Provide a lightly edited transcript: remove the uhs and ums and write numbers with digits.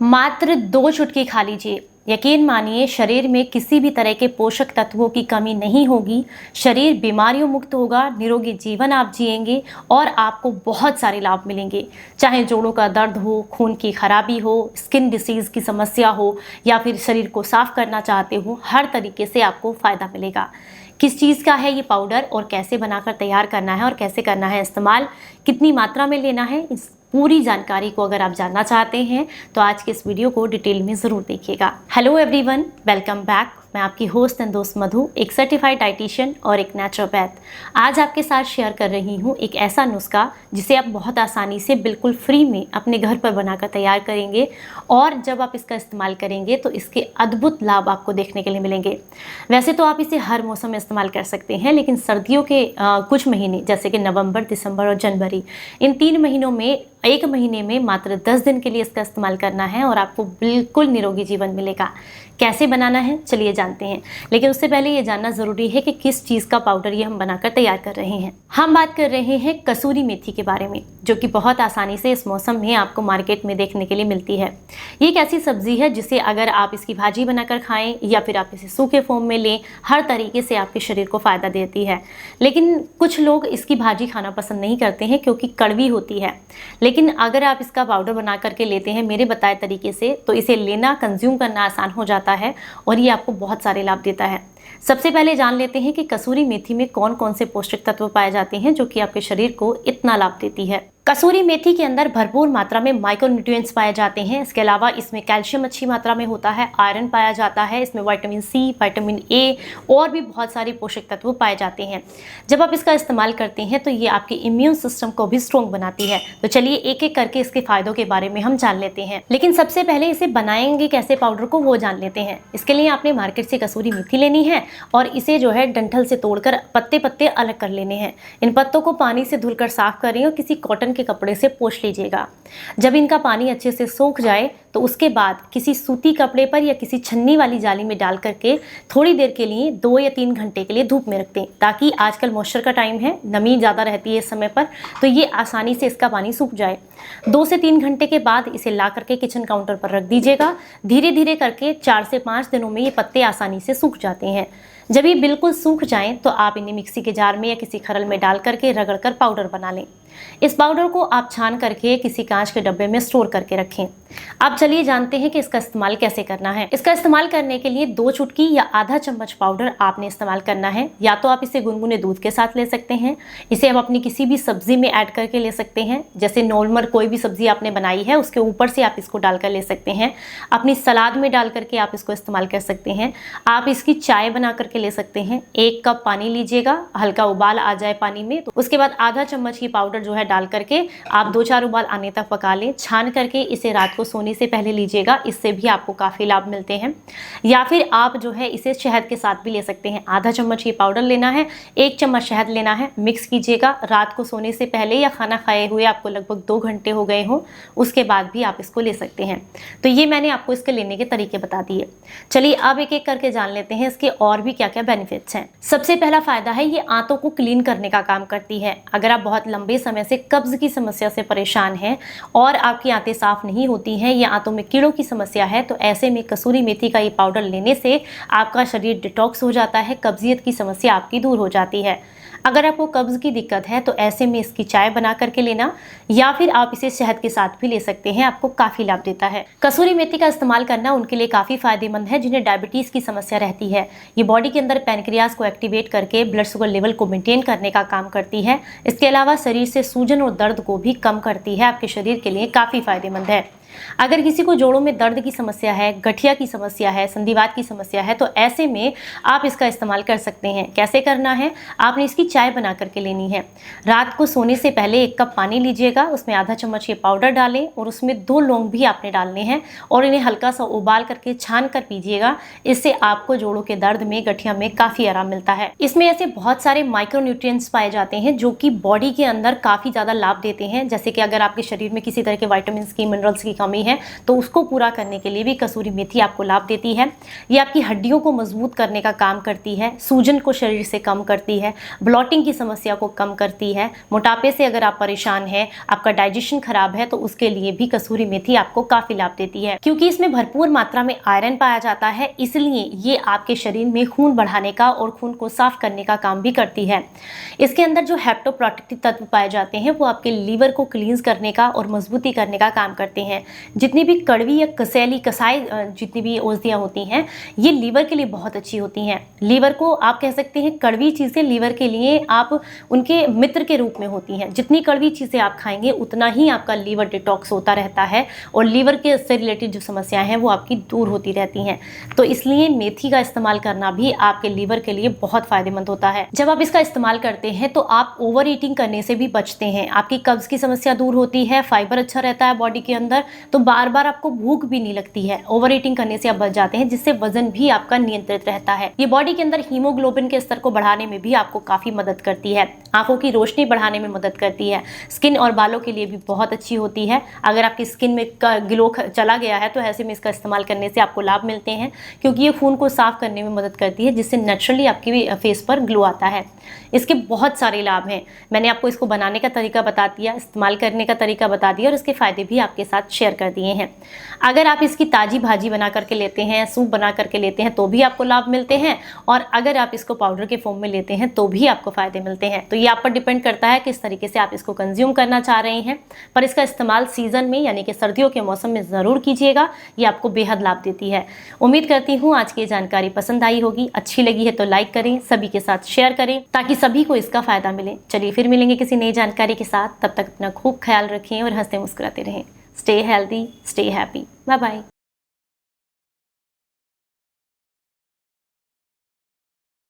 मात्र 2 चुटकी खा लीजिए, यकीन मानिए शरीर में किसी भी तरह के पोषक तत्वों की कमी नहीं होगी। शरीर बीमारियों मुक्त होगा, निरोगी जीवन आप जिएंगे और आपको बहुत सारे लाभ मिलेंगे। चाहे जोड़ों का दर्द हो, खून की खराबी हो, स्किन डिसीज़ की समस्या हो या फिर शरीर को साफ करना चाहते हो, हर तरीके से आपको फ़ायदा मिलेगा। किस चीज़ का है ये पाउडर और कैसे बनाकर तैयार करना है और कैसे करना है इस्तेमाल, कितनी मात्रा में लेना है, इस पूरी जानकारी को अगर आप जानना चाहते हैं तो आज के इस वीडियो को डिटेल में ज़रूर देखिएगा। Hello everyone, welcome back. मैं आपकी होस्ट एंड दोस्त मधु, एक सर्टिफाइड डाइटिशियन और एक नेचुरोपैथ। आज आपके साथ शेयर कर रही हूँ एक ऐसा नुस्खा जिसे आप बहुत आसानी से बिल्कुल फ्री में अपने घर पर बनाकर तैयार करेंगे और जब आप इसका इस्तेमाल करेंगे तो इसके अद्भुत लाभ आपको देखने के लिए मिलेंगे। वैसे तो आप इसे हर मौसम में इस्तेमाल कर सकते हैं, लेकिन सर्दियों के कुछ महीने जैसे कि नवंबर, दिसंबर और जनवरी, इन 3 महीनों में 1 महीने में मात्र 10 दिन के लिए इसका इस्तेमाल करना है और आपको बिल्कुल निरोगी जीवन मिलेगा। कैसे बनाना है चलिए जानते हैं, लेकिन उससे पहले ये जानना ज़रूरी है कि किस चीज़ का पाउडर ये हम बनाकर तैयार कर रहे हैं। हम बात कर रहे हैं कसूरी मेथी के बारे में, जो कि बहुत आसानी से इस मौसम में आपको मार्केट में देखने के लिए मिलती है। ये एक ऐसी सब्जी है जिसे अगर आप इसकी भाजी बनाकर खाएं या फिर आप इसे सूखे फॉर्म में लें, हर तरीके से आपके शरीर को फ़ायदा देती है। लेकिन कुछ लोग इसकी भाजी खाना पसंद नहीं करते हैं क्योंकि कड़वी होती है। लेकिन अगर आप इसका पाउडर बना करके लेते हैं मेरे बताए तरीके से, तो इसे लेना, कंज्यूम करना आसान हो जाता है और ये आपको बहुत सारे लाभ देता है। सबसे पहले जान लेते हैं कि कसूरी मेथी में कौन कौन से पौष्टिक तत्व पाए जाते हैं जो कि आपके शरीर को इतना लाभ देती है। कसूरी मेथी के अंदर भरपूर मात्रा में माइक्रोन्यूट्रिएंट्स पाए जाते हैं। इसके अलावा इसमें कैल्शियम अच्छी मात्रा में होता है, आयरन पाया जाता है, इसमें विटामिन सी, विटामिन ए और भी बहुत सारे पोषक तत्व पाए जाते हैं। जब आप इसका इस्तेमाल करते हैं तो ये आपके इम्यून सिस्टम को भी स्ट्रॉन्ग बनाती है। तो चलिए एक एक करके इसके फायदों के बारे में हम जान लेते हैं, लेकिन सबसे पहले इसे बनाएंगे कैसे पाउडर को वो जान लेते हैं। इसके लिए आपने मार्केट से कसूरी मेथी लेनी है और इसे जो है डंठल से तोड़कर पत्ते पत्ते अलग कर लेने हैं। इन पत्तों को पानी से धुलकर साफ करें और किसी कॉटन के कपड़े से पोंछ लीजिएगा। जब इनका पानी अच्छे से सूख जाए तो उसके बाद किसी सूती कपड़े पर या किसी छन्नी वाली जाली में डाल करके थोड़ी देर के लिए 2 या 3 घंटे के लिए धूप में रख दें, ताकि आजकल मॉइस्चर का टाइम है, नमी ज़्यादा रहती है इस समय पर, तो ये आसानी से इसका पानी सूख जाए। 2 से 3 घंटे के बाद इसे ला करके किचन काउंटर पर रख दीजिएगा। धीरे धीरे करके 4 से 5 दिनों में ये पत्ते आसानी से सूख जाते हैं। जब ये बिल्कुल सूख जाएं तो आप इन्हें मिक्सी के जार में या किसी खरल में डाल करके रगड़कर पाउडर बना लें। इस पाउडर को आप छान करके किसी कांच के डब्बे में स्टोर करके रखें। अब चलिए जानते हैं कि इसका इस्तेमाल कैसे करना है। इसका इस्तेमाल करने के लिए 2 चुटकी या आधा चम्मच पाउडर आपने इस्तेमाल करना है। या तो आप इसे गुनगुने दूध के साथ ले सकते हैं, इसे आप अपनी किसी भी सब्जी में ऐड करके ले सकते हैं। जैसे नॉर्मल कोई भी सब्जी आपने बनाई है उसके ऊपर से आप इसको डालकर ले सकते हैं। अपनी सलाद में डाल करके आप इसको इस्तेमाल कर सकते हैं। आप इसकी चाय बना करके ले सकते हैं। 1 कप पानी लीजिएगा, हल्का उबाल आ जाए पानी में तो उसके बाद आधा चम्मच ये पाउडर जो है डाल करके आप 2-4 उबाल आने तक पका लें। छान करके इसे रात को सोने से पहले लीजिएगा, इससे भी आपको काफ़ी लाभ मिलते हैं। या फिर आप जो है इसे शहद के साथ भी ले सकते हैं। आधा चम्मच ये पाउडर लेना है, 1 चम्मच शहद लेना है, मिक्स कीजिएगा। रात को सोने से पहले या खाना खाए हुए आपको लगभग 2 घंटे हो गए हों, उसके बाद भी आप इसको ले सकते हैं। तो ये मैंने आपको इसके लेने के तरीके बता दिए। चलिए अब एक एक करके जान लेते हैं इसके और भी क्या क्या बेनिफिट्स हैं। सबसे पहला फायदा है ये आंतों को क्लीन करने का काम करती है। अगर आप बहुत लंबे समय से कब्ज की समस्या से परेशान हैं और आपकी आंतें साफ नहीं होती हैं या आंतों में कीड़ों की समस्या है, तो ऐसे में कसूरी मेथी का ये पाउडर लेने से आपका शरीर डिटॉक्स हो जाता है, कब्जियत की समस्या आपकी दूर हो जाती है। अगर आपको कब्ज की दिक्कत है तो ऐसे में इसकी चाय बना करके लेना या फिर आप इसे शहद के साथ भी ले सकते हैं, आपको काफ़ी लाभ देता है। कसूरी मेथी का इस्तेमाल करना उनके लिए काफ़ी फायदेमंद है जिन्हें डायबिटीज़ की समस्या रहती है। ये बॉडी के अंदर पैनक्रियाज को एक्टिवेट करके ब्लड शुगर लेवल को मेंटेन करने का काम करती है। इसके अलावा शरीर से सूजन और दर्द को भी कम करती है, आपके शरीर के लिए काफ़ी फायदेमंद है। अगर किसी को जोड़ों में दर्द की समस्या है, गठिया की समस्या है, संधिवात की समस्या है, तो ऐसे में आप इसका इस्तेमाल कर सकते हैं। कैसे करना है, आपने इसकी चाय बना करके लेनी है। रात को सोने से पहले 1 कप पानी लीजिएगा, उसमें आधा चम्मच ये पाउडर डालें और उसमें 2 लौंग भी आपने डालने हैं और इन्हें हल्का सा उबाल करके छान कर पीजिएगा। इससे आपको जोड़ों के दर्द में, गठिया में काफ़ी आराम मिलता है। इसमें ऐसे बहुत सारे माइक्रोन्यूट्रिएंट्स पाए जाते हैं जो कि बॉडी के अंदर काफ़ी ज़्यादा लाभ देते हैं। जैसे कि अगर आपके शरीर में किसी तरह के विटामिन की, मिनरल्स की कमी है तो उसको पूरा करने के लिए भी कसूरी मेथी आपको लाभ देती है। ये आपकी हड्डियों को मजबूत करने का काम करती है, सूजन को शरीर से कम करती है, ब्लॉटिंग की समस्या को कम करती है, मोटापे से अगर आप परेशान हैं, आपका डाइजेशन खराब है तो उसके लिए भी कसूरी मेथी आपको काफी लाभ देती है। क्योंकि इसमें भरपूर मात्रा में आयरन पाया जाता है, इसलिए ये आपके शरीर में खून बढ़ाने का और खून को साफ करने का काम भी करती है। इसके अंदर जो हेप्टोप्रोटेक्टिव तत्व पाए जाते हैं वो आपके लीवर को क्लींस करने का और मजबूती करने का काम करते हैं। जितनी भी कड़वी या कसैली कसाई जितनी भी औषधियाँ होती हैं ये लीवर के लिए बहुत अच्छी होती हैं। लीवर को आप कह सकते हैं कड़वी चीज़ें लीवर के लिए आप उनके मित्र के रूप में होती हैं। जितनी कड़वी चीज़ें आप खाएंगे उतना ही आपका लीवर डिटॉक्स होता रहता है और लीवर के से रिलेटेड जो समस्याएं हैं वो आपकी दूर होती रहती हैं। तो इसलिए मेथी का इस्तेमाल करना भी आपके लीवर के लिए बहुत फायदेमंद होता है। जब आप इसका इस्तेमाल करते हैं तो आप ओवर ईटिंग करने से भी बचते हैं, आपकी कब्ज की समस्या दूर होती है, फाइबर अच्छा रहता है बॉडी के अंदर, तो बार बार आपको भूख भी नहीं लगती है। ओवर ईटिंग करने से आप बच जाते हैं, जिससे वजन भी आपका नियंत्रित रहता है। ये बॉडी के अंदर हीमोग्लोबिन के स्तर को बढ़ाने में भी आपको काफी मदद करती है, आंखों की रोशनी बढ़ाने में मदद करती है, स्किन और बालों के लिए भी बहुत अच्छी होती है। अगर आपकी स्किन में ग्लो चला गया है तो ऐसे में इसका इस्तेमाल करने से आपको लाभ मिलते हैं, क्योंकि ये खून को साफ करने में मदद करती है, जिससे नेचुरली आपकी फेस पर ग्लो आता है। इसके बहुत सारे लाभ हैं। मैंने आपको इसको बनाने का तरीका बता दिया, इस्तेमाल करने का तरीका बता दिया और इसके फायदे भी आपके साथ शेयर कर दिए हैं। अगर आप इसकी ताजी भाजी बना करके लेते हैं, सूप बना करके लेते हैं तो भी आपको लाभ मिलते हैं, और अगर आप इसको पाउडर के फॉर्म में लेते हैं तो भी आपको फायदे मिलते हैं। तो ये आप पर डिपेंड करता है किस तरीके से आप इसको कंज्यूम करना चाह रहे हैं, पर इसका इस्तेमाल सीजन में यानी कि सर्दियों के मौसम में ज़रूर कीजिएगा, ये आपको बेहद लाभ देती है। उम्मीद करती हूँ आज की जानकारी पसंद आई होगी, अच्छी लगी है तो लाइक करें, सभी के साथ शेयर करें ताकि सभी को इसका फायदा मिले। चलिए फिर मिलेंगे किसी नई जानकारी के साथ, तब तक अपना खूब ख्याल रखें और हंसते मुस्कुराते रहें। Stay healthy, stay happy, bye bye.